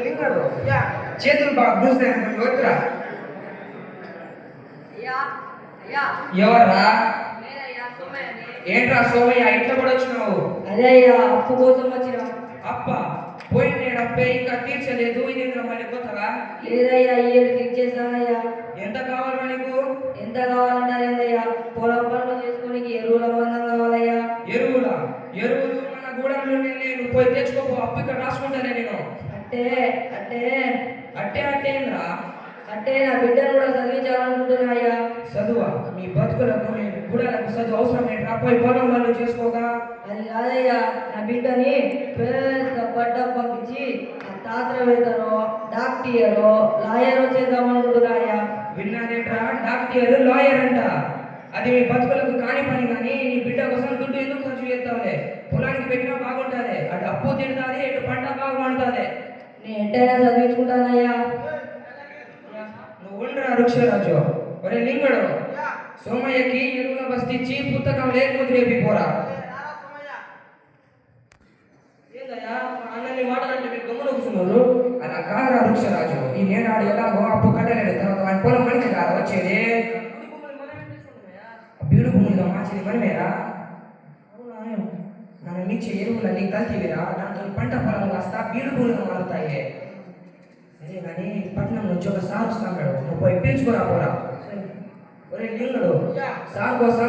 లింగాడు చేతులు బాగా చూస్తాను వద్దురా ఎవర్రా ఏంట్రా సోమయ్య ఇంట్లో కూడా వచ్చినావు? అదే అయ్యా అప్పు కోసం వచ్చిన. అప్ప పోయిన నేను అప్పే ఇంకా తీర్చలేదు, ఇది మళ్ళీ కొత్తగా? లేదయ్యా ఇయర్ తీర్చేసానయ్యా. ఎంత కావాలరా నీకు? ఎంత కావాలంటారేందయ్యా? పొలం పనులు చేసుకోనికి ఎరువుల మందం కావాలయ్యా. ఎరువులా? ఎరువులు మన గూడెంలో నేను పోయి తెచ్చుకోపో, అప్పు ఇక్కడ రాసుకుంటానే నేను. అంటే అంటే అట్టే అట్టేంద్రా? అంటే నా బిడ్డను కూడా చదివించాలనుకుంటున్నాయ్యా. చదువా? మీ బతుకులకు నేను గూడెలకు చదువు అవసరం ఏంట్రా? పోయి పొలం వాళ్ళు చేసుకోగా. అది కాదయ్యా, నా బిడ్డని పెద్ద పట్టం పంపించి తాత్రవేత్తనో డాక్టరో లాయరో చేద్దామనుకుంటున్నాయ్యా. విన్నానేట్రా? డాక్టర్ లాయర్ అంట. అది మీ బతుకులకు కాని పని, కానీ నీ బిడ్డ కోసం దుడ్డు ఎందుకు ఖర్చు చేస్తావులే? పొలానికి పెట్టినా బాగుంటుంది, అటు అప్పు తిడుతుంది, ఇటు పంట బాగా పండుతుంది. నేను ఎట్టయినా చదివించుకుంటానయ్యా. నువ్వు ఉండరా వృక్షరాజు. ఒరే లింగడు, సోమయ్యకి ఎరువుల బస్తిచ్చి పుస్తకం లేకపోతే రేపి పోరా. ఏందయ్యా అన్నని మాటలంటే మీరు గమ్మున కూర్చున్నారు? అలా కాదురా వృక్షరాజు, ఈ నేనాడు ఎలాగో అప్పు కట్టలేడు, తర్వాత వాడి పొలం మనకి కాదు వచ్చేది. బీడు భూములుగా మార్చేది మనమేరా? మనం ఇచ్చే ఎరువులన్నీ కల్తీవిరా, దాంతో పంట పొలాలు కాస్త బీడు భూములుగా మారుతాయి. సరే కానీ పట్నం నుంచి ఒక సార్ వస్తాడు, నువ్వు పోయి పీల్చుకోరా పోరా. ఒరే లింగుడు, సార్ కోసం